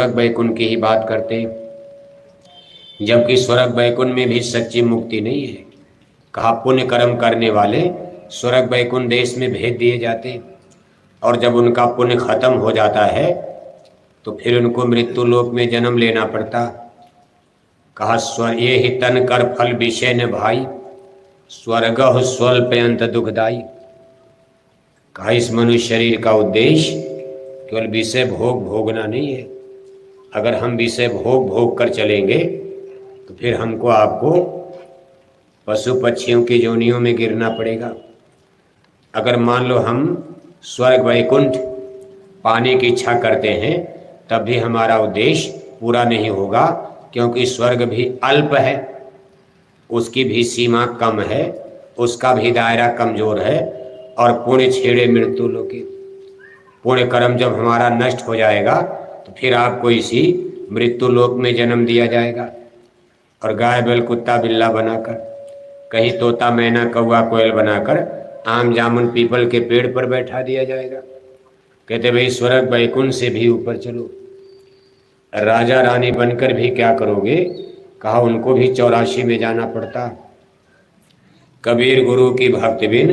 स्वर्ग वैकुंठ की ही बात करते हैं, जबकि स्वर्ग वैकुंठ में भी सच्ची मुक्ति नहीं है। कहा पुण्य कर्म करने वाले स्वर्ग वैकुंठ देश में भेज दिए जाते, और जब उनका पुण्य खत्म हो जाता है तो फिर उनको मृत्यु लोक में जन्म लेना पड़ता। कहा स्वर ये ही तन कर फल विषय न भाई, स्वर्ग स्वल्पयंत दुखदाई। कहा इस मनुष्य शरीर का उद्देश्य केवल विषय भोग भोगना नहीं है। अगर हम विषय भोग भोग कर चलेंगे तो फिर हमको आपको पशु पक्षियों की योनियों में गिरना पड़ेगा। अगर मान लो हम स्वर्ग वैकुंठ पाने की इच्छा करते हैं तब भी हमारा उद्देश्य पूरा नहीं होगा, क्योंकि स्वर्ग भी अल्प है, उसकी भी सीमा कम है, उसका भी दायरा कमजोर है, और पुण्य छेड़े मृत्यु लोके। पुण्य कर्म जब हमारा नष्ट हो जाएगा तो फिर आपको इसी मृत्यु लोक में जन्म दिया जाएगा, और गाय बैल कुत्ता बिल्ला बनाकर, कहीं तोता मैना कौवा कोयल बनाकर आम जामुन पीपल के पेड़ पर बैठा दिया जाएगा। कहते भाई स्वर्ग वैकुंठ से भी ऊपर चलो। राजा रानी बनकर भी क्या करोगे? कहा उनको भी 84 में जाना पड़ता। कबीर गुरु की भक्ति बिन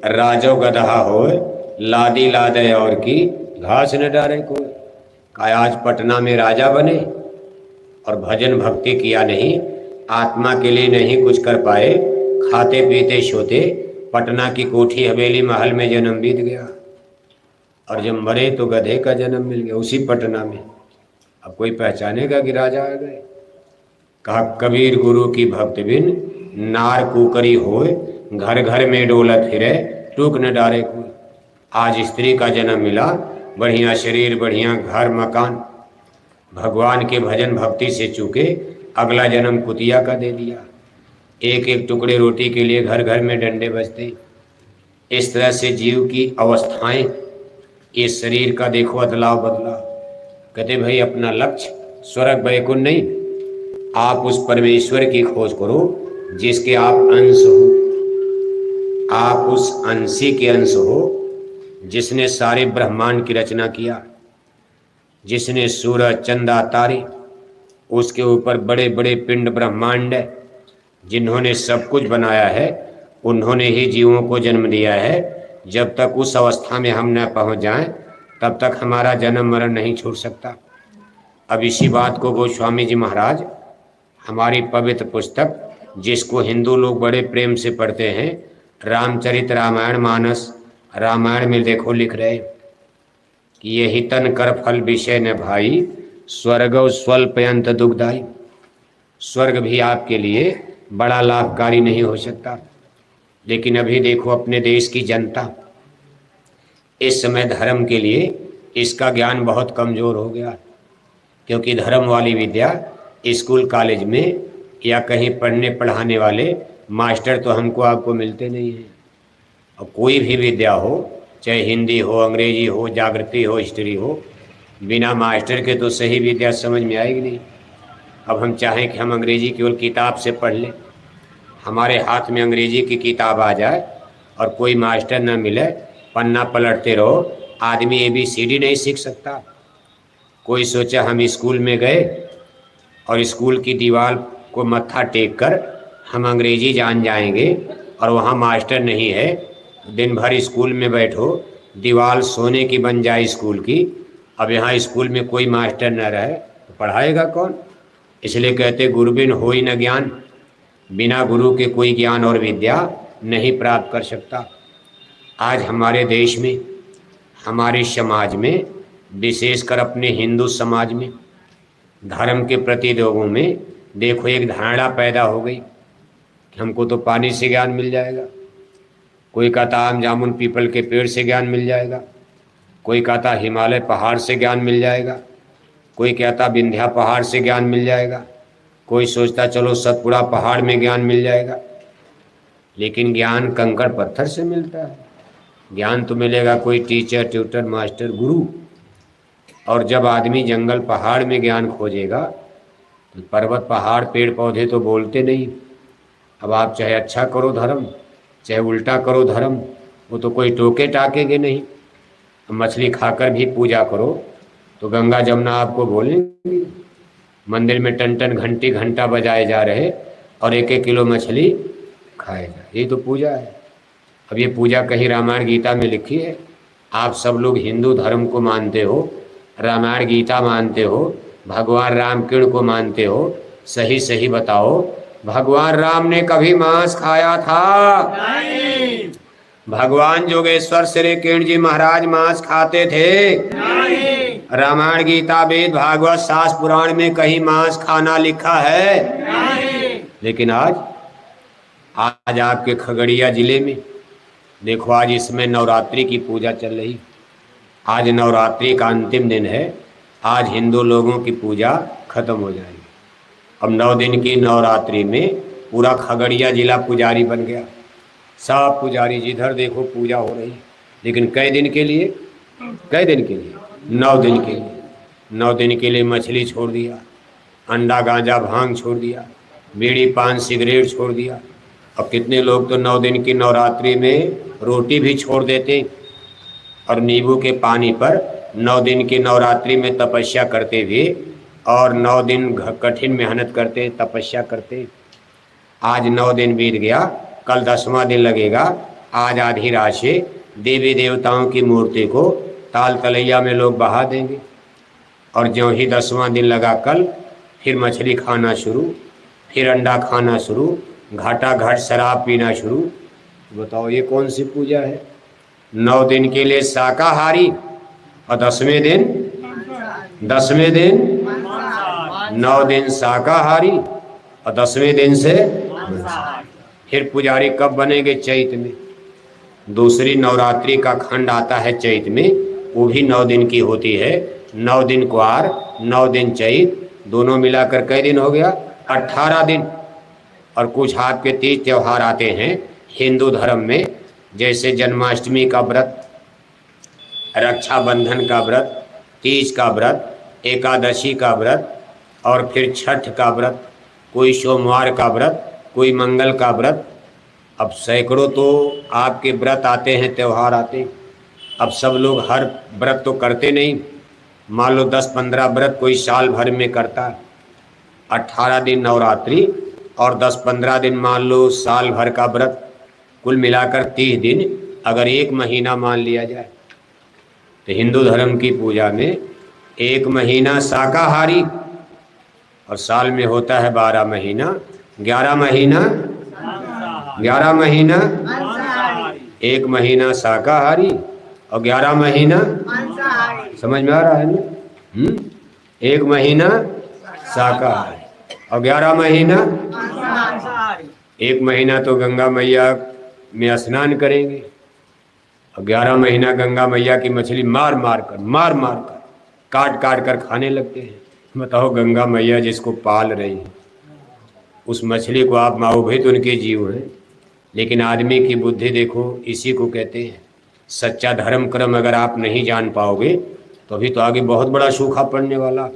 राजो गदहा होए, लादी लादे और की घास न डारे कोई। कहा आज पटना में राजा बने और भजन भक्ति किया नहीं, आत्मा के लिए नहीं कुछ कर पाए, खाते पीते सोते पटना की कोठी हवेली महल में जन्म बीत गया, और जब मरे तो गधे का जन्म मिल गया उसी पटना में। अब कोई पहचानेगा कि राजा आ गए? कहा कबीर गुरु की भक्ति बिन नार कुकरी होए, घर घर में डोलत फिरे टूक न डारे कोई। आज स्त्री का जन्म मिला, बढ़िया शरीर बढ़िया घर मकान, भगवान के भजन भक्ति से चूके अगला जन्म कुतिया का दे दिया। एक एक टुकड़े रोटी के लिए घर घर में डंडे बजते। इस तरह से जीव की अवस्थाएं, इस शरीर का देखो अदलाव बदला। कहते भाई अपना लक्ष्य स्वर्ग वैकुंठ नहीं, आप उस परमेश्वर की खोज करो जिसके आप अंश हो। आप उस अंशी के अंश हो जिसने सारे ब्रह्मांड की रचना किया, जिसने सूरज चंदा तारे, उसके ऊपर बड़े बड़े पिंड ब्रह्मांड है, जिन्होंने सब कुछ बनाया है, उन्होंने ही जीवों को जन्म दिया है। जब तक उस अवस्था में हम न पहुंच जाएं तब तक हमारा जन्म मरण नहीं छूट सकता। अब इसी बात को गोस्वामी जी महाराज हमारी पवित्र पुस्तक, जिसको हिंदू लोग बड़े प्रेम से पढ़ते हैं, रामचरित रामायण मानस, रामायण में देखो लिख रहे कि ये ही तन कर फल विषय न भाई, स्वर्ग स्वल्पयंत दुखदाई। स्वर्ग भी आपके लिए बड़ा लाभकारी नहीं हो सकता। लेकिन अभी देखो अपने देश की जनता इस समय धर्म के लिए इसका ज्ञान बहुत कमजोर हो गया, क्योंकि धर्म वाली विद्या स्कूल कॉलेज में या कहीं पढ़ने पढ़ाने वाले मास्टर तो हमको आपको मिलते नहीं हैं। और कोई भी विद्या हो, चाहे हिंदी हो, अंग्रेजी हो, जागृति हो, हिस्ट्री हो, बिना मास्टर के तो सही विद्या समझ में आएगी नहीं। अब हम चाहें कि हम अंग्रेजी केवल किताब से पढ़ लें, हमारे हाथ में अंग्रेजी की किताब आ जाए और कोई मास्टर न मिले, पन्ना पलटते रहो, आदमी ABCD नहीं सीख सकता। कोई सोचा हम स्कूल में गए और स्कूल की दीवार को मत्था टेक कर हम अंग्रेजी जान जाएंगे, और वहाँ मास्टर नहीं है, दिन भर स्कूल में बैठो, दीवार सोने की बन जाए स्कूल की। अब यहाँ स्कूल में कोई मास्टर न रहे तो पढ़ाएगा कौन? इसलिए कहते गुरु बिन होई न ज्ञान, बिना गुरु के कोई ज्ञान और विद्या नहीं प्राप्त कर सकता। आज हमारे देश में, हमारे समाज में, विशेषकर अपने हिंदू समाज में धर्म के प्रति लोगों में देखो एक धारणा पैदा हो गई कि हमको तो पानी से ज्ञान मिल जाएगा। कोई कहता आम जामुन पीपल के पेड़ से ज्ञान मिल जाएगा, कोई कहता हिमालय पहाड़ से ज्ञान मिल जाएगा, कोई कहता विंध्या पहाड़ से ज्ञान मिल जाएगा, कोई सोचता चलो सतपुड़ा पहाड़ में ज्ञान मिल जाएगा। लेकिन ज्ञान कंकड़ पत्थर से मिलता है। ज्ञान तो मिलेगा कोई टीचर, ट्यूटर, मास्टर, गुरु। और जब आदमी जंगल पहाड़ में ज्ञान खोजेगा तो पर्वत पहाड़ पेड़ पौधे तो बोलते नहीं। अब आप चाहे अच्छा करो धर्म, चाहे उल्टा करो धर्म, वो तो कोई टोके टाकेंगे नहीं। मछली खाकर भी पूजा करो तो गंगा जमुना आपको बोलेंगी। मंदिर में टन टन घंटी घंटा बजाए जा रहे और 1-1 किलो मछली खाए जा, ये तो पूजा है। अब ये पूजा कहीं रामायण गीता में लिखी है? आप सब लोग हिंदू धर्म को मानते हो, रामायण गीता मानते हो, भगवान राम कृष्ण को मानते हो, सही सही बताओ भगवान राम ने कभी मांस खाया था? नहीं। भगवान जोगेश्वर श्री कृष्ण जी महाराज मांस खाते थे? नहीं। रामायण गीता वेद भागवत शास्त्र पुराण में कहीं मांस खाना लिखा है? नहीं। लेकिन आज आपके खगड़िया जिले में देखो, आज इसमें नवरात्रि की पूजा चल रही। आज नवरात्रि का अंतिम दिन है। आज हिंदू लोगों की पूजा खत्म हो जाएगी। अब 9 दिन की नवरात्रि में पूरा खगड़िया जिला पुजारी बन गया। सब पुजारी जिधर देखो पूजा हो रही। लेकिन कई दिन के लिए? कई दिन के लिए? 9 दिन के लिए। 9 दिन के लिए मछली छोड़ दिया, अंडा गांजा भांग छोड़ दिया, बीड़ी पान सिगरेट छोड़ दिया। अब कितने लोग तो 9 दिन की नवरात्रि में रोटी भी छोड़ देते और नींबू के पानी पर 9 दिन की नवरात्रि में तपस्या करते हुए और 9 दिन कठिन मेहनत करते, तपस्या करते। आज 9 दिन बीत गया, कल 10वां दिन लगेगा। आज आधी रात से देवी देवताओं की मूर्ति को ताल तलैया में लोग बहा देंगे और ज्यों ही 10वां दिन लगा कल, फिर मछली खाना शुरू, फिर अंडा खाना शुरू, घाटा घाट शराब पीना शुरू। बताओ ये कौन सी पूजा है? 9 दिन के लिए शाकाहारी और 10वें दिन 9 दिन शाकाहारी और 10वें दिन से फिर पुजारी कब बनेंगे? चैत में। दूसरी नवरात्रि का खंड आता है चैत में, वो भी 9 दिन की होती है। 9 दिन क्वार, 9 दिन चैत, दोनों मिलाकर कई दिन हो गया? 18 दिन। और कुछ आपके तीज त्यौहार आते हैं हिंदू धर्म में, जैसे जन्माष्टमी का व्रत, रक्षाबंधन का व्रत, तीज का व्रत, एकादशी का व्रत और फिर छठ का व्रत, कोई सोमवार का व्रत, कोई मंगल का व्रत। अब सैकड़ों तो आपके व्रत आते हैं, त्यौहार आते। अब सब लोग हर व्रत तो करते नहीं। मान लो 10-15 व्रत कोई साल भर में करता। 18 दिन नवरात्रि और 10-15 दिन मान लो साल भर का व्रत, कुल मिलाकर 30 दिन अगर 1 महीना मान लिया जाए तो हिंदू धर्म की पूजा में 1 महीना शाकाहारी और साल में होता है 12 महीना, 11 महीना 1 महीना शाकाहारी और 11 महीना समझ में आ रहा है ना? 1 महीना शाकाहारी और 11 महीना 1 महीना तो गंगा मैया में स्नान करेंगे और 11 महीना गंगा मैया की मछली मार मार कर काट काट कर खाने लगते हैं। बताओ, गंगा मैया जिसको पाल रही है उस मछली को आप माओ भी तो उनके जीव हैं। लेकिन आदमी की बुद्धि देखो, इसी को कहते हैं सच्चा धर्म कर्म। अगर आप नहीं जान पाओगे तो अभी तो आगे बहुत बड़ा सूखा पड़ने वाला।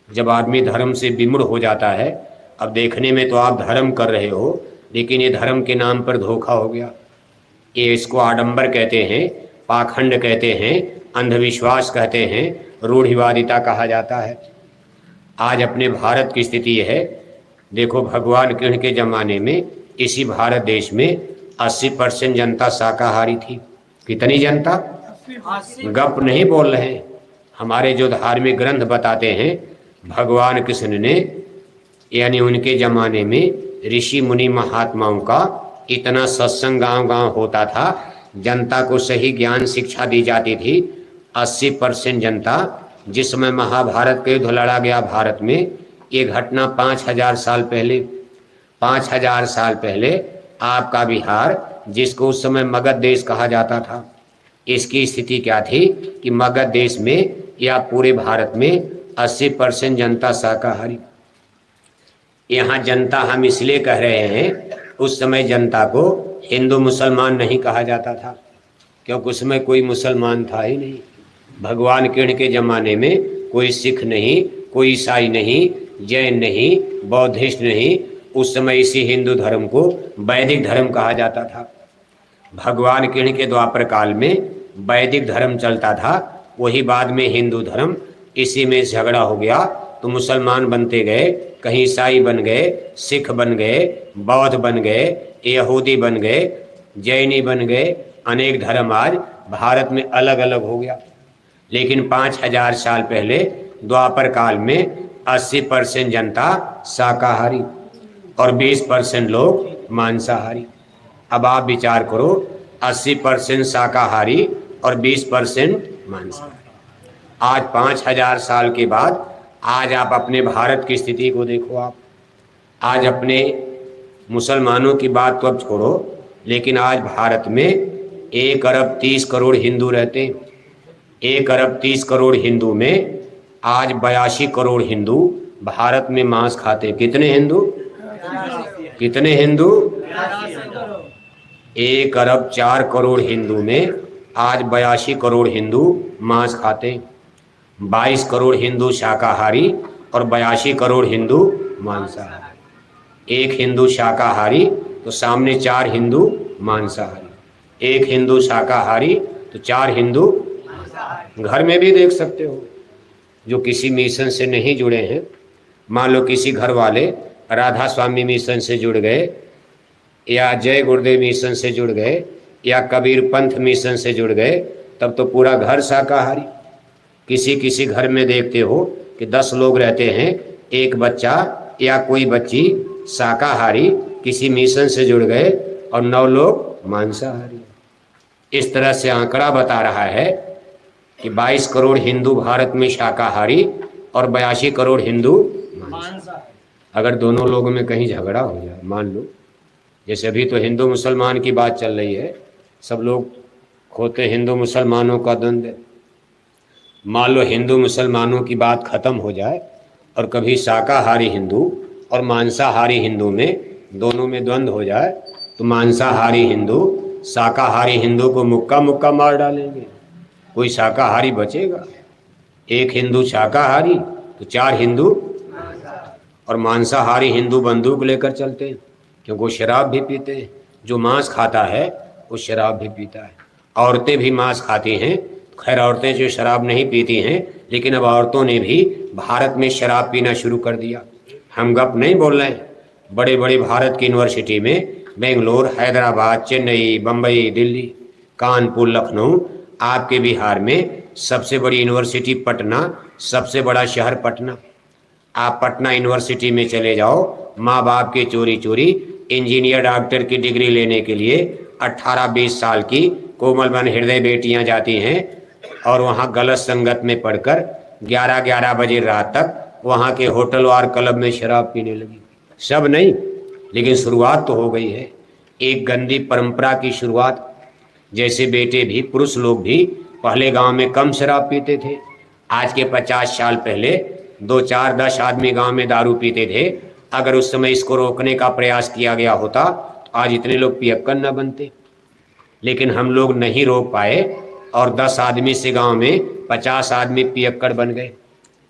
जब आदमी धर्म से विमुख हो जाता है, अब देखने में तो आप धर्म कर रहे हो लेकिन ये धर्म के नाम पर धोखा हो गया। ये इसको आडंबर कहते हैं, पाखंड कहते हैं, अंधविश्वास कहते हैं, रूढ़िवादिता कहा जाता है। आज अपने भारत की स्थिति है, देखो भगवान कृष्ण के ज़माने में इसी भारत देश में 80% जनता शाकाहारी थी। कितनी जनता? गप नहीं बोल रहे हैं। हमारे जो धार्मिक ग्रंथ बताते हैं, भगवान कृष्ण ने यानी उनके ज़माने में ऋषि मुनि महात्माओं का इतना सत्संग गांव गांव होता था, जनता को सही ज्ञान शिक्षा दी जाती थी। 80% जनता, जिस समय महाभारत के युद्ध लड़ा गया भारत में, ये घटना 5000 साल पहले 5000 साल पहले आपका बिहार, जिसको उस समय मगध देश कहा जाता था, इसकी स्थिति क्या थी कि मगध देश में या पूरे भारत में 80% जनता शाकाहारी। यहाँ जनता हम इसलिए कह रहे हैं, उस समय जनता को हिंदू मुसलमान नहीं कहा जाता था, क्योंकि उसमें कोई मुसलमान था ही नहीं। भगवान कृष्ण के ज़माने में कोई सिख नहीं, कोई ईसाई नहीं, जैन नहीं, बौद्धिस्ट नहीं। उस समय इसी हिंदू धर्म को वैदिक धर्म कहा जाता था। भगवान कृष्ण के द्वापर काल में वैदिक धर्म चलता था, वही बाद में हिंदू धर्म इसी में झगड़ा हो गया तो मुसलमान बनते गए, कहीं ईसाई बन गए, सिख बन गए, बौद्ध बन गए, यहूदी बन गए, जैनी बन गए, अनेक धर्म आज भारत में अलग अलग हो गया। लेकिन 5000 साल पहले द्वापर काल में 80% जनता शाकाहारी और 20% लोग मांसाहारी। अब आप विचार करो, 80% शाकाहारी और 20% मांसाहारी। आज 5000 साल के बाद आज आप अपने भारत की स्थिति को देखो। आप आज अपने मुसलमानों की बात तो अब छोड़ो, लेकिन आज भारत में 1 अरब 30 करोड़ हिंदू रहते हैं। 1 अरब 30 करोड़ हिंदू में आज 82 करोड़ हिंदू भारत में मांस खाते हैं। कितने हिंदू? कितने हिंदू? 1 अरब 4 करोड़ हिंदू में आज 82 करोड़ हिंदू मांस खाते हैं। 22 करोड़ हिंदू शाकाहारी और 82 करोड़ हिंदू मांसाहारी। एक हिंदू शाकाहारी तो सामने 4 हिंदू मांसाहारी। एक हिंदू शाकाहारी तो 4 हिंदू। घर में भी देख सकते हो, जो किसी मिशन से नहीं जुड़े हैं, मान लो किसी घर वाले राधा स्वामी मिशन से जुड़ गए या जय गुरुदेव मिशन से जुड़ गए या कबीर पंथ मिशन से जुड़ गए, तब तो पूरा घर शाकाहारी। किसी किसी घर में देखते हो कि 10 लोग रहते हैं, एक बच्चा या कोई बच्ची शाकाहारी किसी मिशन से जुड़ गए और 9 लोग मांसाहारी। इस तरह से आंकड़ा बता रहा है कि 22 करोड़ हिंदू भारत में शाकाहारी और 82 करोड़ हिंदू मांसाहारी। अगर दोनों लोगों में कहीं झगड़ा हो जाए, मान लो जैसे अभी तो हिंदू मुसलमान की बात चल रही है, सब लोग खोते हिंदू मुसलमानों का द्वंद्व। मान लो हिंदू मुसलमानों की बात खत्म हो जाए और कभी शाकाहारी हिंदू और मांसाहारी हिंदू में दोनों में द्वंद्व हो जाए, तो मांसाहारी हिंदू शाकाहारी हिंदू को मुक्का मुक्का मार डालेंगे। कोई शाकाहारी बचेगा? एक हिंदू शाकाहारी तो 4 हिंदू, और मांसाहारी हिंदू बंदूक लेकर चलते हैं, क्योंकि वो शराब भी पीते हैं। जो मांस खाता है वो शराब भी पीता है। औरतें भी मांस खाती हैं। खैर औरतें जो शराब नहीं पीती हैं, लेकिन अब औरतों ने भी भारत में शराब पीना शुरू कर दिया। हम गप नहीं बोल रहे हैं। बड़े बड़े भारत की यूनिवर्सिटी में बेंगलोर, हैदराबाद, चेन्नई, बम्बई, दिल्ली, कानपुर, लखनऊ, आपके बिहार में सबसे बड़ी यूनिवर्सिटी पटना, सबसे बड़ा शहर पटना। आप पटना यूनिवर्सिटी में चले जाओ, माँ बाप के चोरी चोरी इंजीनियर डॉक्टर की डिग्री लेने के लिए 18-20 साल की कोमल बन हृदय बेटियां जाती हैं और वहाँ गलत संगत में पढ़कर 11-11 बजे रात तक वहाँ के होटल और क्लब में शराब पीने लगी। सब नहीं, लेकिन शुरुआत तो हो गई है। एक गंदी परंपरा की शुरुआत। जैसे बेटे भी, पुरुष लोग भी पहले गांव में कम शराब पीते थे। आज के 50 साल पहले 2, 4, 10 आदमी गांव में दारू पीते थे। अगर उस समय इसको रोकने का प्रयास किया गया होता तो आज इतने लोग पियक्कड़ न बनते। लेकिन हम लोग नहीं रोक पाए और 10 आदमी से गांव में 50 आदमी पियक्कड़ बन गए।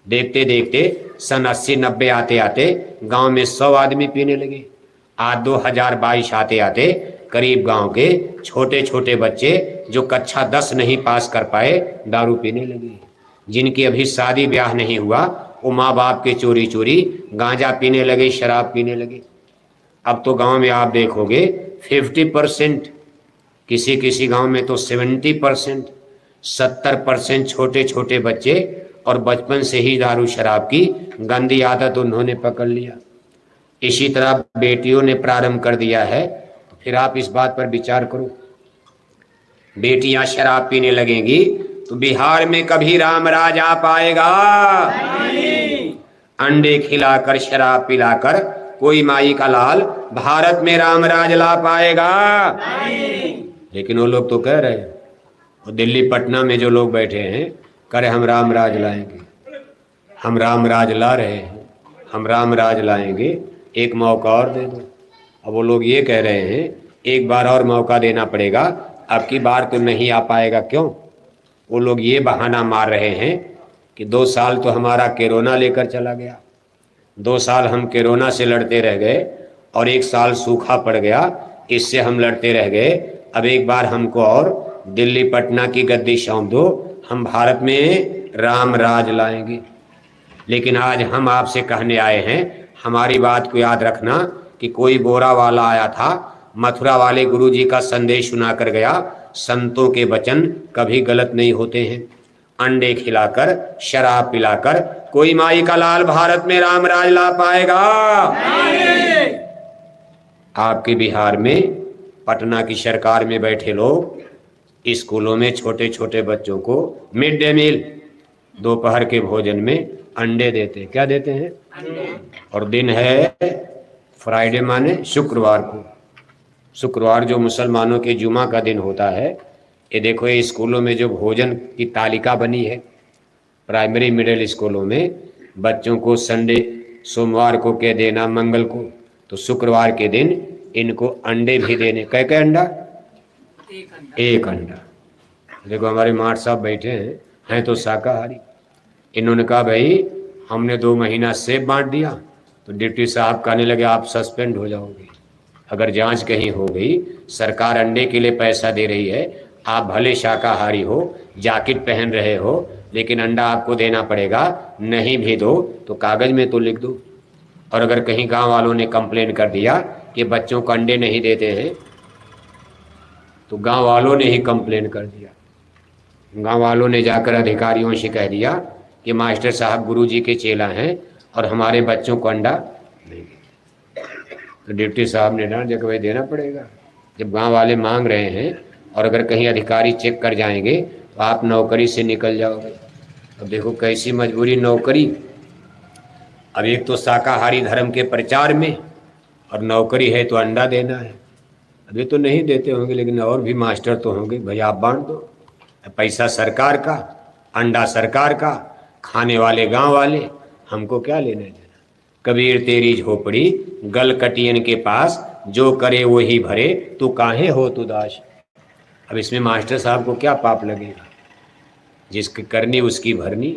देखते देखते सन 80-90 आते आते गांव में 100 आदमी पीने लगे। आज 2022 आते आते करीब गांव के छोटे छोटे बच्चे जो कक्षा 10 नहीं पास कर पाए दारू पीने लगे। जिनकी अभी शादी ब्याह नहीं हुआ वो माँ बाप के चोरी चोरी गांजा पीने लगे, शराब पीने लगे। अब तो गांव में आप देखोगे 50%, किसी किसी गांव में तो 70%, 70% छोटे छोटे बच्चे और बचपन से ही दारू शराब की गंदी आदत उन्होंने पकड़ लिया। इसी तरह बेटियों ने प्रारंभ कर दिया है। तो फिर आप इस बात पर विचार करो, बेटियां शराब पीने लगेंगी तो बिहार में कभी राम राज आ पाएगा? अंडे खिलाकर शराब पिलाकर कोई माई का लाल भारत में राम राज ला पाएगा? लेकिन वो लोग तो कह रहे हैं, वो दिल्ली पटना में जो लोग बैठे हैं कह रहे हम राम राज लाएंगे, हम राम राज ला रहे हैं, हम राम राज लाएंगे, एक मौका और दे दो। अब वो लोग ये कह रहे हैं एक बार और मौका देना पड़ेगा, अब की बार तो नहीं आ पाएगा। क्यों? वो लोग ये बहाना मार रहे हैं कि 2 साल तो हमारा कोरोना लेकर चला गया, 2 साल हम कोरोना से लड़ते रह गए और 1 साल सूखा पड़ गया, इससे हम लड़ते रह गए। अब एक बार हमको और दिल्ली पटना की गद्दी सौंप दो, हम भारत में राम राज लाएंगे। लेकिन आज हम आपसे कहने आए हैं, हमारी बात को याद रखना कि कोई बोरा वाला आया था, मथुरा वाले गुरुजी का संदेश सुना कर गया, संतों के वचन कभी गलत नहीं होते हैं। अंडे खिलाकर, शराब पिलाकर कोई माई का लाल भारत में राम राज ला पाएगा? आपके बिहार में पटना की सरकार में बैठे लोग स्कूलों में छोटे छोटे बच्चों को मिड डे मील, दोपहर के भोजन में अंडे देते। क्या देते हैं? और दिन है फ्राइडे, माने शुक्रवार को। शुक्रवार जो मुसलमानों के जुमा का दिन होता है, ये देखो ये स्कूलों में जो भोजन की तालिका बनी है, प्राइमरी मिडिल स्कूलों में बच्चों को संडे, सोमवार को कह देना, मंगल को, तो शुक्रवार के दिन इनको अंडे भी देने। कै अंडा? एक अंडा। देखो हमारे माठ साहब बैठे हैं तो शाकाहारी। इन्होंने कहा भाई हमने 2 महीना सेब बांट दिया, तो डिप्टी साहब कहने लगे आप सस्पेंड हो जाओगे। अगर जांच कहीं हो गई, सरकार अंडे के लिए पैसा दे रही है, आप भले शाकाहारी हो, जैकेट पहन रहे हो, लेकिन अंडा आपको देना पड़ेगा। नहीं भी दो तो कागज में तो लिख दो। और अगर कहीं गांव वालों ने कंप्लेन कर दिया कि बच्चों को अंडे नहीं देते हैं, तो गांव वालों ने ही कंप्लेन कर दिया। गांव वालों ने जाकर अधिकारियों से कह दिया कि मास्टर साहब गुरुजी के चेला हैं और हमारे बच्चों को अंडा नहीं। तो डिप्टी साहब ने डांट दिया कि भाई देना पड़ेगा। जब गांव वाले मांग रहे हैं और अगर कहीं अधिकारी चेक कर जाएंगे तो आप नौकरी से निकल जाओगे। अब देखो कैसी मजबूरी, नौकरी। अब एक तो शाकाहारी धर्म के प्रचार में, और नौकरी है तो अंडा देना है। अभी तो नहीं देते होंगे, लेकिन और भी मास्टर तो होंगे, भाई आप बांट दो। पैसा सरकार का, अंडा सरकार का, खाने वाले गांव वाले, हमको क्या लेना देना। कबीर तेरी झोपड़ी गल कटियन के पास, जो करे वो ही भरे, तू काहे हो तू दास। अब इसमें मास्टर साहब को क्या पाप लगेगा, जिसकी करनी उसकी भरनी।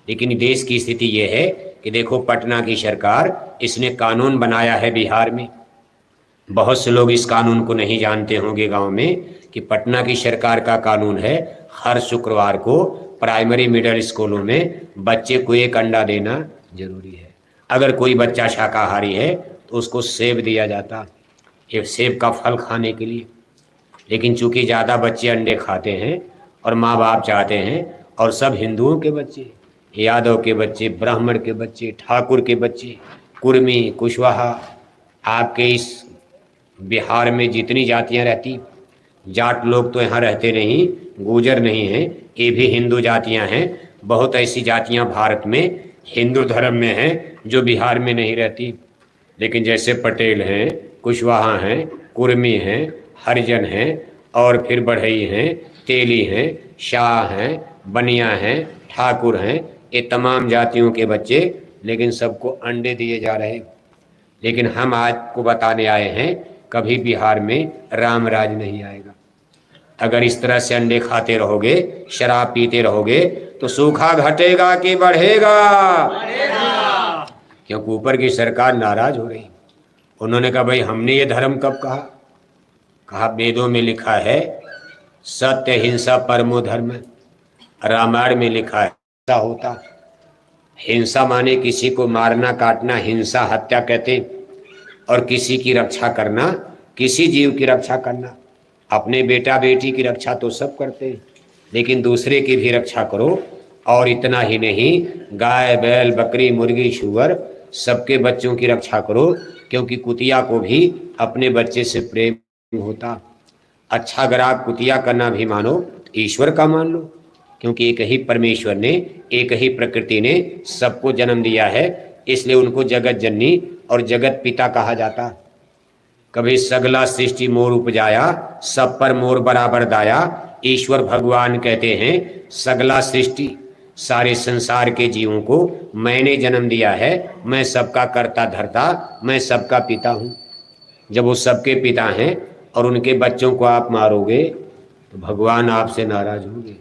लेकिन देश की स्थिति ये है कि देखो पटना की सरकार, इसने कानून बनाया है बिहार में। बहुत से लोग इस कानून को नहीं जानते होंगे गांव में, कि पटना की सरकार का कानून है हर शुक्रवार को प्राइमरी मिडिल स्कूलों में बच्चे को 1 अंडा देना जरूरी है। अगर कोई बच्चा शाकाहारी है तो उसको सेब दिया जाता, एक सेब का फल खाने के लिए। लेकिन चूंकि ज़्यादा बच्चे अंडे खाते हैं और माँ बाप चाहते हैं, और सब हिंदुओं के बच्चे, यादव के बच्चे, ब्राह्मण के बच्चे, ठाकुर के बच्चे, कुर्मी, कुशवाहा, आपके इस बिहार में जितनी जातियां रहती, जाट लोग तो यहाँ रहते नहीं, गुर्जर नहीं हैं, ये भी हिंदू जातियां हैं। बहुत ऐसी जातियां भारत में हिंदू धर्म में हैं जो बिहार में नहीं रहती। लेकिन जैसे पटेल हैं, कुशवाहा हैं, कुर्मी हैं, हरिजन हैं, और फिर बढ़ई हैं, तेली हैं, शाह हैं, बनिया हैं, ठाकुर हैं, ये तमाम जातियों के बच्चे, लेकिन सबको अंडे दिए जा रहे। लेकिन हम आज को बताने आए हैं, कभी बिहार में राम राज नहीं आएगा। अगर इस तरह से अंडे खाते रहोगे, शराब पीते रहोगे, तो सूखा घटेगा कि बढ़ेगा? क्योंकि ऊपर की सरकार नाराज हो रही। उन्होंने कहा भाई हमने ये धर्म कब कहा? कहा वेदों में लिखा है सत्य हिंसा परमो धर्म। रामायण में लिखा है हिंसा होता। हिंसा माने किसी को मारना काटना, हिंसा हत्या कहते। और किसी की रक्षा करना, किसी जीव की रक्षा करना। अपने बेटा बेटी की रक्षा तो सब करते हैं, लेकिन दूसरे की भी रक्षा करो। और इतना ही नहीं, गाय बैल बकरी मुर्गी सूअर सबके बच्चों की रक्षा करो, क्योंकि कुतिया को भी अपने बच्चे से प्रेम होता। अच्छा अगर आप कुतिया करना भी मानो तो ईश्वर का मान लो, क्योंकि एक ही परमेश्वर ने, एक ही प्रकृति ने सबको जन्म दिया है, इसलिए उनको जगत जननी और जगत पिता कहा जाता। कभी सगला सृष्टि मोर उपजाया, सब पर मोर बराबर दाया। ईश्वर भगवान कहते हैं सगला सृष्टि, सारे संसार के जीवों को मैंने जन्म दिया है, मैं सबका कर्ता धर्ता, मैं सबका पिता हूँ। जब वो सबके पिता हैं और उनके बच्चों को आप मारोगे तो भगवान आपसे नाराज होंगे।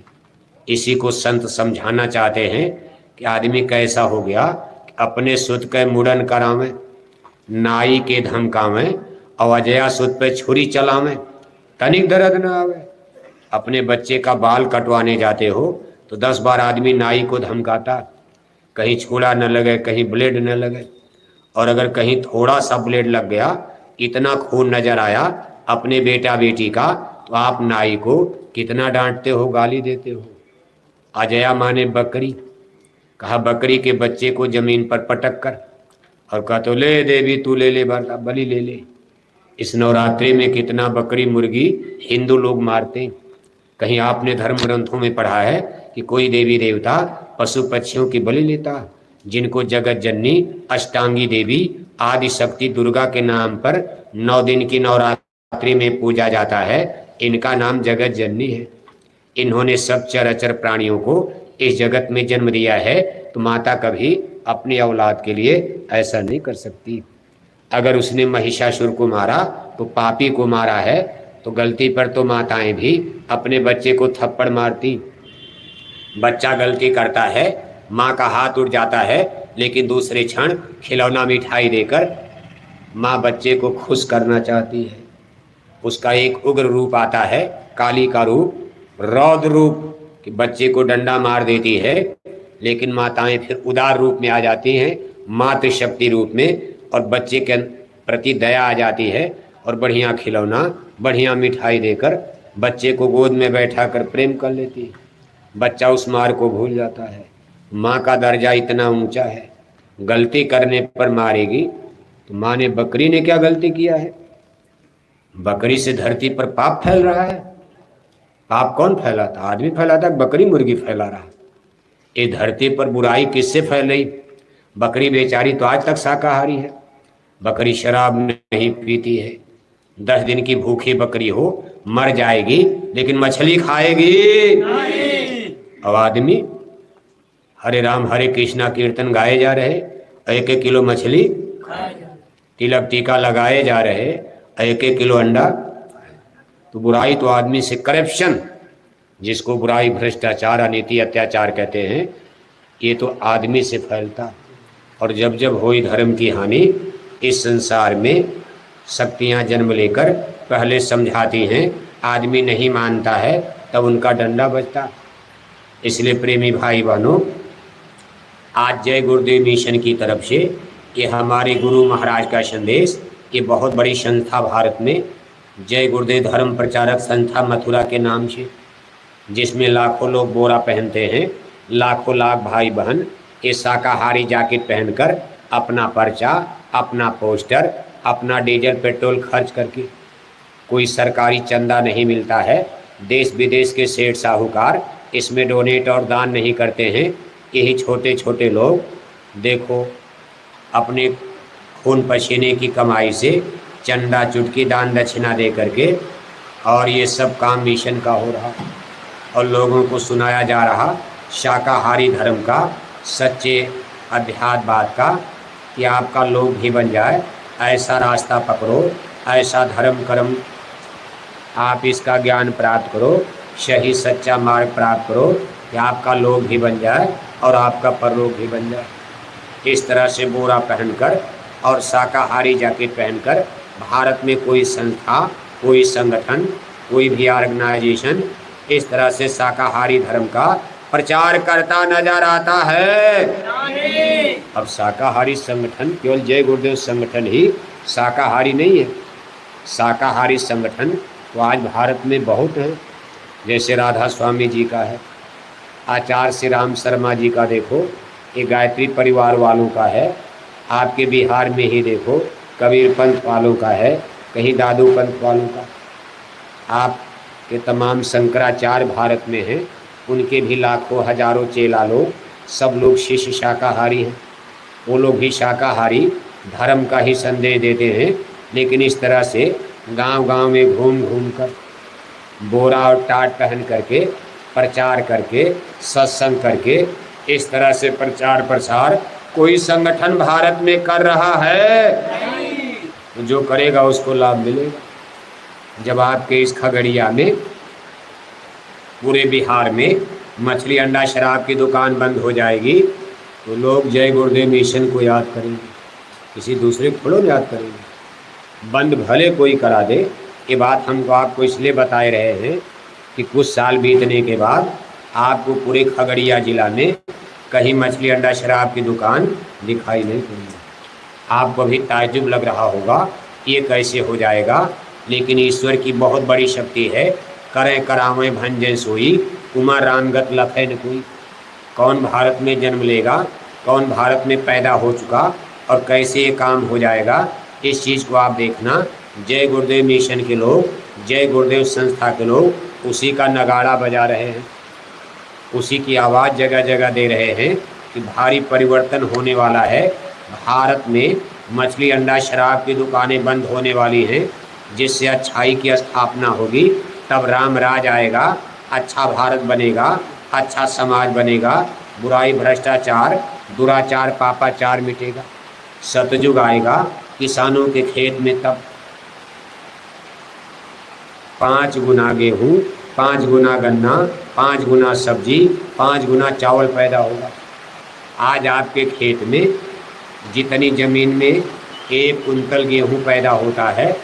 इसी को संत समझाना चाहते हैं कि आदमी कैसा हो गया कि अपने सुत के मुड़न करावें, नाई के धमकावें, और अजया सुत पे छुरी चलावें, तनिक दर्द न आवे। अपने बच्चे का बाल कटवाने जाते हो तो 10 बार आदमी नाई को धमकाता, कहीं छुरा न लगे, कहीं ब्लेड न लगे। और अगर कहीं थोड़ा सा ब्लेड लग गया, इतना खून नजर आया अपने बेटा बेटी का, तो आप नाई को कितना डांटते हो, गाली देते हो। अजया माँ ने बकरी कहा, बकरी के बच्चे को जमीन पर पटक कर, और कहा तो ले देवी तू ले ले, बलि ले ले। इस नवरात्रि में कितना बकरी मुर्गी हिंदू लोग मारते। कहीं आपने धर्म ग्रंथों में पढ़ा है कि कोई देवी देवता पशु पक्षियों की बलि लेता? जिनको जगत जननी अष्टांगी देवी आदि शक्ति दुर्गा के नाम पर 9 दिन की नवरात्रि में पूजा जाता है, इनका नाम जगत जननी है। इन्होंने सब चराचर प्राणियों को इस जगत में जन्म दिया है, तो माता कभी अपनी औलाद के लिए ऐसा नहीं कर सकती। अगर उसने महिषासुर को मारा तो पापी को मारा है, तो गलती पर तो माताएं भी अपने बच्चे को थप्पड़ मारती। बच्चा गलती करता है, माँ का हाथ उठ जाता है, लेकिन दूसरे क्षण खिलौना मिठाई देकर माँ बच्चे को खुश करना चाहती है। उसका एक उग्र रूप आता है, काली का रूप, रौद्र रूप, कि बच्चे को डंडा मार देती है। लेकिन माताएं फिर उदार रूप में आ जाती हैं, मातृशक्ति रूप में, और बच्चे के प्रति दया आ जाती है, और बढ़िया खिलौना, बढ़िया मिठाई देकर बच्चे को गोद में बैठा कर प्रेम कर लेती है। बच्चा उस मार को भूल जाता है। माँ का दर्जा इतना ऊंचा है, गलती करने पर मारेगी। तो माँ ने, बकरी ने क्या गलती किया है? बकरी से धरती पर पाप फैल रहा है। पाप कौन फैलाता? आदमी फैलाता, बकरी मुर्गी फैला रहा। ये धरती पर बुराई किससे फैल रही? बकरी बेचारी तो आज तक शाकाहारी है। बकरी शराब नहीं पीती है। 10 दिन की भूखी बकरी हो, मर जाएगी, लेकिन मछली खाएगी। अब आदमी हरे राम हरे कृष्णा कीर्तन गाए जा रहे, 1-1 किलो मछली, तिलक टीका लगाए जा रहे, 1-1 किलो अंडा। तो बुराई तो आदमी से, करप्शन, जिसको बुराई, भ्रष्टाचार, अनीति, अत्याचार कहते हैं, ये तो आदमी से फैलता। और जब जब हुई धर्म की हानि इस संसार में, शक्तियां जन्म लेकर पहले समझाती हैं, आदमी नहीं मानता है, तब उनका डंडा बजता। इसलिए प्रेमी भाई बहनों, आज जय गुरुदेव मिशन की तरफ से ये हमारे गुरु महाराज का संदेश, ये बहुत बड़ी संस्था भारत में, जय गुरुदेव धर्म प्रचारक संस्था मथुरा के नाम से, जिसमें लाखों लोग बोरा पहनते हैं, लाखों लाख भाई बहन ये शाकाहारी जैकेट पहनकर अपना पर्चा, अपना पोस्टर, अपना डीजल पेट्रोल खर्च करके, कोई सरकारी चंदा नहीं मिलता है, देश विदेश के सेठ साहूकार इसमें डोनेट और दान नहीं करते हैं। यही छोटे छोटे लोग देखो अपने खून पसीने की कमाई से चंदा चुटकी दान दक्षिणा दे करके, और ये सब काम मिशन का हो रहा, और लोगों को सुनाया जा रहा शाकाहारी धर्म का, सच्चे अध्यात्मवाद का, कि आपका लोग भी बन जाए, ऐसा रास्ता पकड़ो, ऐसा धर्म कर्म आप इसका ज्ञान प्राप्त करो, सही सच्चा मार्ग प्राप्त करो, कि आपका लोग भी बन जाए और आपका परलोक भी बन जाए। इस तरह से बोरा पहनकर और शाकाहारी जैकेट पहनकर भारत में कोई संस्था, कोई संगठन, कोई भी ऑर्गेनाइजेशन इस तरह से शाकाहारी धर्म का प्रचार करता नजर आता है। अब शाकाहारी संगठन, केवल जय गुरुदेव संगठन ही शाकाहारी नहीं है। शाकाहारी संगठन तो आज भारत में बहुत हैं, जैसे राधा स्वामी जी का है, आचार्य श्री राम शर्मा जी का देखो, ये गायत्री परिवार वालों का है। आपके बिहार में ही देखो कबीर पंथ वालों का है, कहीं दादू पंथ वालों का। आपके तमाम शंकराचार्य भारत में हैं, उनके भी लाखों हजारों चेला लोग, सब लोग शिष्य शाकाहारी हैं। वो लोग भी शाकाहारी धर्म का ही संदेश देते हैं, लेकिन इस तरह से गांव-गांव में घूम घूम कर बोरा और टाट पहन करके प्रचार करके सत्संग करके इस तरह से प्रचार प्रसार कोई संगठन भारत में कर रहा है? जो करेगा उसको लाभ मिलेगा। जब आपके इस खगड़िया में, पूरे बिहार में मछली अंडा शराब की दुकान बंद हो जाएगी, तो लोग जय गुरुदेव मिशन को याद करेंगे, किसी दूसरे को थोड़ा याद करेंगे। बंद भले कोई करा दे, ये बात हमको आपको इसलिए बताए रहे हैं कि कुछ साल बीतने के बाद आपको पूरे खगड़िया जिला में कहीं मछली अंडा शराब की दुकान दिखाई नहीं पड़ेगी। आपको भी ताज्जुब लग रहा होगा ये कैसे हो जाएगा, लेकिन ईश्वर की बहुत बड़ी शक्ति है। करें करावें भंजन सोई, उमर रामगत लखै न कोई। कौन भारत में जन्म लेगा, कौन भारत में पैदा हो चुका और कैसे ये काम हो जाएगा, इस चीज़ को आप देखना। जय गुरुदेव मिशन के लोग, जय गुरुदेव संस्था के लोग उसी का नगाड़ा बजा रहे हैं, उसी की आवाज़ जगह जगह दे रहे हैं कि भारी परिवर्तन होने वाला है। भारत में मछली अंडा शराब की दुकानें बंद होने वाली हैं, जिससे अच्छाई की स्थापना होगी। तब राम राज आएगा, अच्छा भारत बनेगा, अच्छा समाज बनेगा, बुराई भ्रष्टाचार दुराचार पापाचार मिटेगा। सतयुग आएगा किसानों के खेत में, तब 5 गुना गेहूँ, 5 गुना गन्ना, 5 गुना सब्जी, 5 गुना चावल पैदा होगा। आज आपके खेत में जितनी ज़मीन में 1 कुंतल गेहूँ पैदा होता है,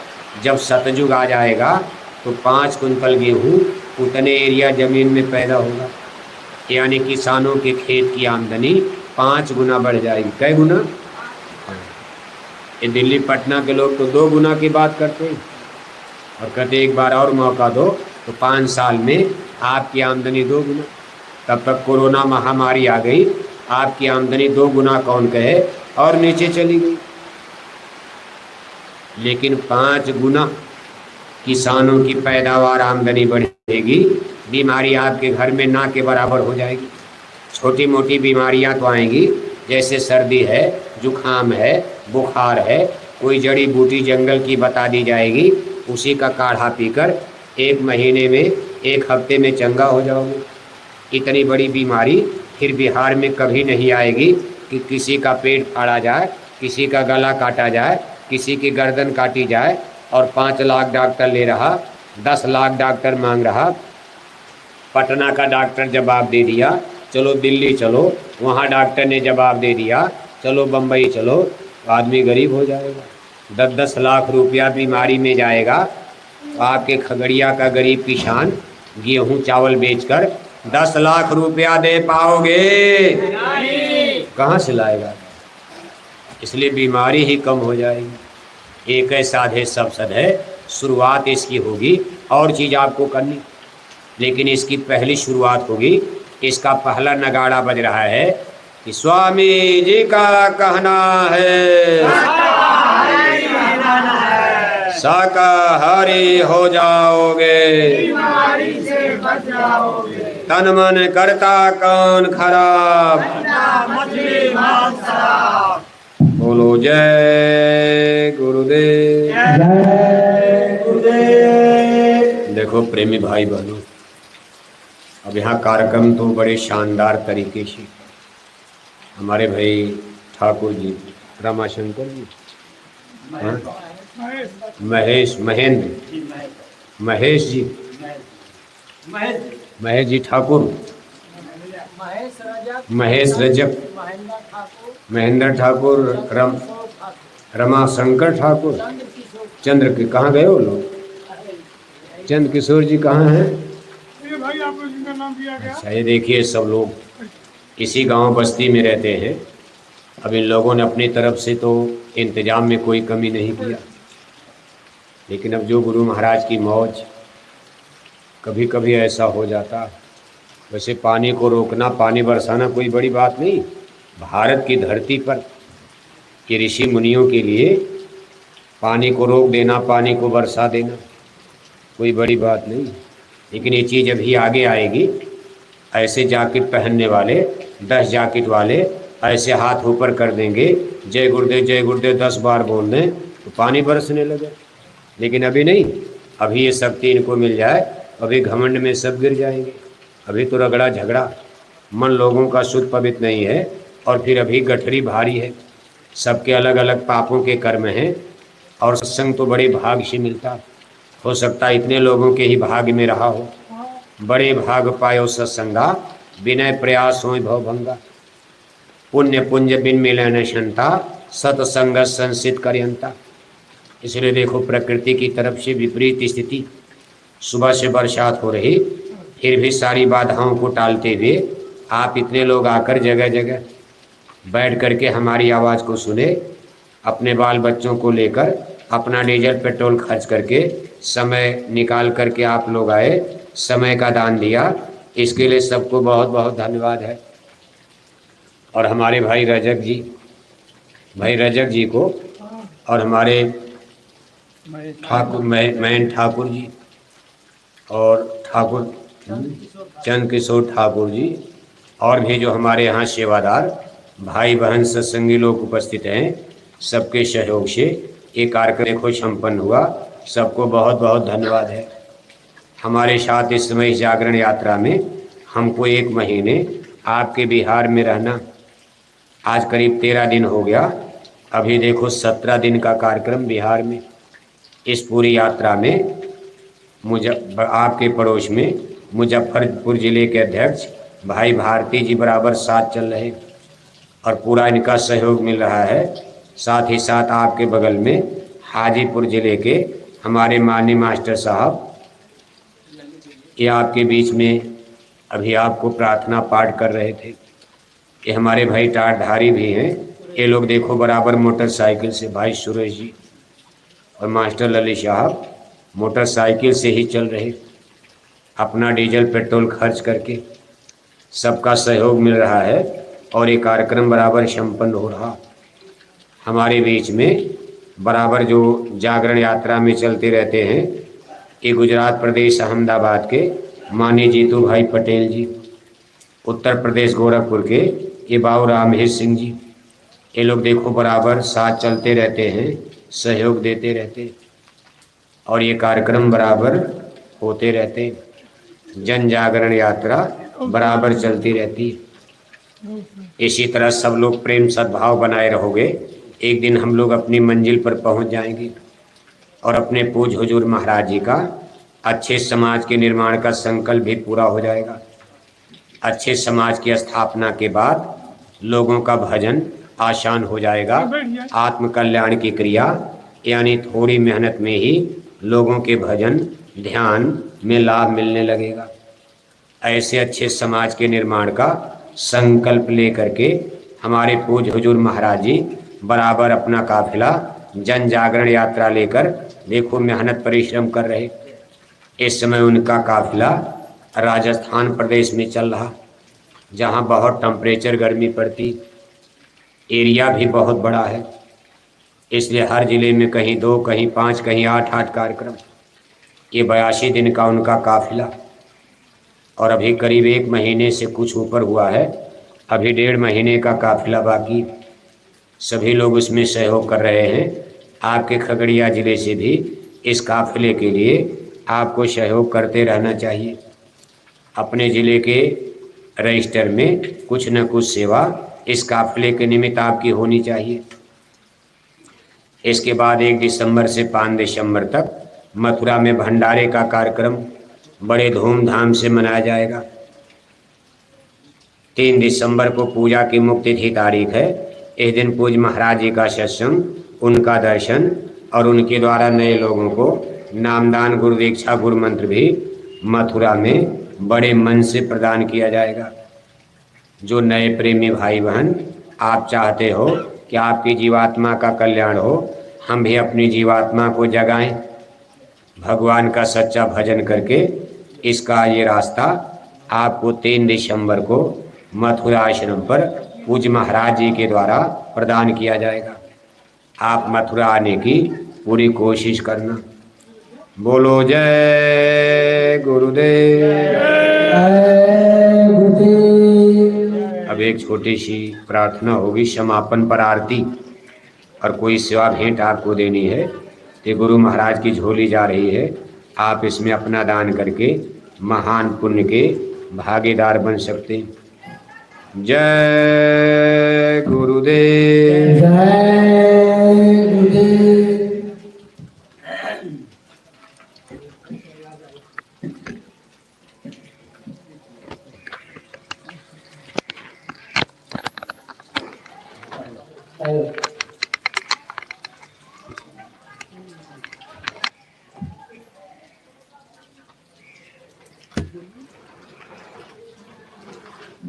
जब सतयुग आ जाएगा तो 5 कुंतल गेहूँ उतने एरिया ज़मीन में पैदा होगा। यानी किसानों के खेत की आमदनी 5 गुना बढ़ जाएगी। कै गुना? ये दिल्ली पटना के लोग तो 2 गुना की बात करते हैं और कहते एक बार और मौका दो तो 5 साल में आपकी आमदनी 2 गुना। तब तक कोरोना महामारी आ गई, आपकी आमदनी 2 गुना कौन कहे और नीचे चली गई। लेकिन 5 गुना किसानों की पैदावार आमदनी बढ़ेगी, बीमारी आपके घर में ना के बराबर हो जाएगी। छोटी मोटी बीमारियां तो आएंगी, जैसे सर्दी है, जुखाम है, बुखार है, कोई जड़ी बूटी जंगल की बता दी जाएगी, उसी का काढ़ा पीकर 1 महीने में 1 हफ्ते में चंगा हो जाओगे। इतनी बड़ी बीमारी फिर बिहार में कभी नहीं आएगी कि किसी का पेट फाड़ा जाए, किसी का गला काटा जाए, किसी की गर्दन काटी जाए और 5 लाख डॉक्टर ले रहा, 10 लाख डॉक्टर मांग रहा। पटना का डॉक्टर जवाब दे दिया, चलो दिल्ली चलो, वहाँ डॉक्टर ने जवाब दे दिया, चलो बम्बई चलो, आदमी गरीब हो जाएगा। 10-10 लाख रुपया बीमारी में जाएगा। आपके खगड़िया का गरीब किसान गेहूँ चावल बेचकर 10 लाख रुपया दे पाओगे? कहाँ से लाएगा? इसलिए बीमारी ही कम हो जाएगी। एक है साधे सब सद है, शुरुआत इसकी होगी और चीज़ आपको करनी, लेकिन इसकी पहली शुरुआत होगी। इसका पहला नगाड़ा बज रहा है कि स्वामी जी का कहना है शाकाहारी हो जाओगे, तन मन करता कौन खराब। बोलो जय गुरुदेव। देखो प्रेमी भाई बहनों, अब यहाँ कार्यक्रम तो बड़े शानदार तरीके से हमारे भाई ठाकुर जी, रमाशंकर जी, महेश जी ठाकुर, महेश रजक, महेंद्र ठाकुर, रमाशंकर ठाकुर, चंद्र के कहाँ गए वो लोग? चंद्र किशोर जी कहाँ हैं? अच्छा, ये देखिए सब लोग इसी गांव बस्ती में रहते हैं। अब इन लोगों ने अपनी तरफ से तो इंतजाम में कोई कमी नहीं किया, लेकिन अब जो गुरु महाराज की मौज, कभी कभी ऐसा हो जाता। वैसे पानी को रोकना, पानी बरसाना कोई बड़ी बात नहीं। भारत की धरती पर के ऋषि मुनियों के लिए पानी को रोक देना, पानी को बरसा देना कोई बड़ी बात नहीं। लेकिन ये चीज़ अभी आगे आएगी। ऐसे जैकेट पहनने वाले 10 जैकेट वाले ऐसे हाथ ऊपर कर देंगे, जय गुरुदेव 10 बार बोल दें तो पानी बरसने लगे। लेकिन अभी नहीं, अभी ये शक्ति इनको मिल जाए, अभी घमंड में सब गिर जाएंगे। अभी तो रगड़ा झगड़ा, मन लोगों का शुद्ध पवित्र नहीं है, और फिर अभी गठरी भारी है। सबके अलग अलग पापों के कर्म हैं, और सत्संग तो बड़े भाग से मिलता। हो सकता है इतने लोगों के ही भाग में रहा हो। बड़े भाग पायो सत्संगा, विनय प्रयास हो भवभंगा। पुण्य पुंज बिन मिलन शंता, सत्संग संसित कर्यंता। इसलिए देखो प्रकृति की तरफ से विपरीत स्थिति, सुबह से बरसात हो रही, फिर भी सारी बाधाओं को टालते हुए आप इतने लोग आकर जगह जगह बैठ करके हमारी आवाज़ को सुने, अपने बाल बच्चों को लेकर अपना डीजल पेट्रोल खर्च करके समय निकाल करके आप लोग आए, समय का दान दिया, इसके लिए सबको बहुत बहुत धन्यवाद है। और हमारे भाई रजक जी को और हमारे ठाकुर मैन ठाकुर जी और ठाकुर चंद किशोर ठाकुर जी और भी जो हमारे यहाँ सेवादार भाई बहन सत्संगी लोग उपस्थित हैं, सबके सहयोग से ये कार्यक्रम देखो संपन्न हुआ। सबको बहुत बहुत धन्यवाद है। हमारे साथ इस समय जागरण यात्रा में हमको 1 महीने आपके बिहार में रहना, आज करीब 13 दिन हो गया। अभी देखो 17 दिन का कार्यक्रम बिहार में। इस पूरी यात्रा में आपके पड़ोस में मुजफ्फरपुर जिले के अध्यक्ष भाई भारती जी बराबर साथ चल रहे और पूरा इनका सहयोग मिल रहा है। साथ ही साथ आपके बगल में हाजीपुर जिले के हमारे माननीय मास्टर साहब, ये आपके बीच में अभी आपको प्रार्थना पाठ कर रहे थे। ये हमारे भाई टाटधारी भी हैं, ये लोग देखो बराबर मोटरसाइकिल से, भाई सुरेश जी और मास्टर ललित साहब मोटरसाइकिल से ही चल रहे, अपना डीजल पेट्रोल खर्च करके। सबका सहयोग मिल रहा है और ये कार्यक्रम बराबर संपन्न हो रहा। हमारे बीच में बराबर जो जागरण यात्रा में चलते रहते हैं, ये गुजरात प्रदेश अहमदाबाद के माननीय जीतू भाई पटेल जी, उत्तर प्रदेश गोरखपुर के ये बाबू रामहेश सिंह जी, ये लोग देखो बराबर साथ चलते रहते हैं, सहयोग देते रहते और ये कार्यक्रम बराबर होते रहते। जन जागरण यात्रा बराबर चलती रहती। इसी तरह सब लोग प्रेम सद्भाव बनाए रहोगे, एक दिन हम लोग अपनी मंजिल पर पहुंच जाएंगे और अपने पूज्य हुजूर महाराज जी का अच्छे समाज के निर्माण का संकल्प भी पूरा हो जाएगा। अच्छे समाज की स्थापना के बाद लोगों का भजन आसान हो जाएगा। आत्म कल्याण की क्रिया यानी थोड़ी मेहनत में ही लोगों के भजन ध्यान में लाभ मिलने लगेगा। ऐसे अच्छे समाज के निर्माण का संकल्प लेकर के हमारे पूज्य हुजूर महाराज जी बराबर अपना काफिला जन जागरण यात्रा लेकर देखो मेहनत परिश्रम कर रहे। इस समय उनका काफिला राजस्थान प्रदेश में चल रहा, जहाँ बहुत टेम्परेचर गर्मी पड़ती, एरिया भी बहुत बड़ा है, इसलिए हर जिले में कहीं 2, कहीं 5, कहीं 8 कार्यक्रम। ये 82 दिन का उनका काफिला और अभी करीब 1 महीने से कुछ ऊपर हुआ है, अभी 1.5 महीने का काफिला बाकी। सभी लोग उसमें सहयोग कर रहे हैं। आपके खगड़िया जिले से भी इस काफिले के लिए आपको सहयोग करते रहना चाहिए। अपने ज़िले के रजिस्टर में कुछ न कुछ सेवा इस काफिले के निमित्त आपकी होनी चाहिए। इसके बाद 1 दिसंबर से 5 दिसंबर तक मथुरा में भंडारे का कार्यक्रम बड़े धूमधाम से मनाया जाएगा। 3 दिसंबर को पूजा की मुख्य तिथि तारीख है। इस दिन पूज्य महाराज जी का सत्संग, उनका दर्शन और उनके द्वारा नए लोगों को नामदान गुरु दीक्षा गुरु मंत्र भी मथुरा में बड़े मन से प्रदान किया जाएगा। जो नए प्रेमी भाई बहन आप चाहते हो कि आपकी जीवात्मा का कल्याण हो, हम भी अपनी जीवात्मा को जगाएं भगवान का सच्चा भजन करके। इसका ये रास्ता आपको 3 दिसंबर को मथुरा आश्रम पर पूज्य महाराज जी के द्वारा प्रदान किया जाएगा। आप मथुरा आने की पूरी कोशिश करना। बोलो जय गुरुदेव। अब एक छोटी सी प्रार्थना होगी, समापन पर आरती और कोई सेवा भेंट आपको देनी है तो गुरु महाराज की झोली जा रही है, आप इसमें अपना दान करके महान पुण्य के भागीदार बन सकते हैं। जय गुरुदेव। जय गुरुदेव।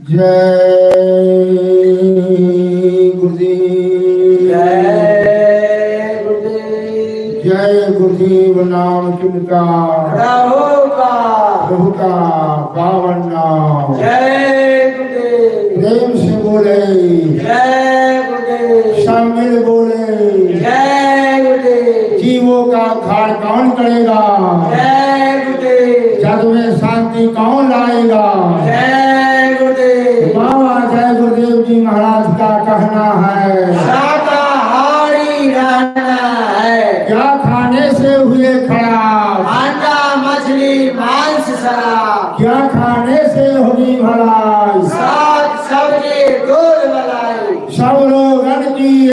जय गुरुदेव जय गुरुदेव। जय गुरुदेव नाम किनका प्रभु का प्रभु का पावन नाम जय गुरुदेव। प्रेम से बोले जय गुरुदेव। शामिल बोले जय गुरुदेव। जीवों का खाड़ कौन करेगा जय गुरुदेव। जग में शांति कौन लाएगा जय गुरुदेव। बाबा जय गुरुदेव जी महाराज का कहना है शाकाहारी रहना है। क्या खाने से हुए खराब अंडा मछली मांस शराब क्या खाने से होगी भलाई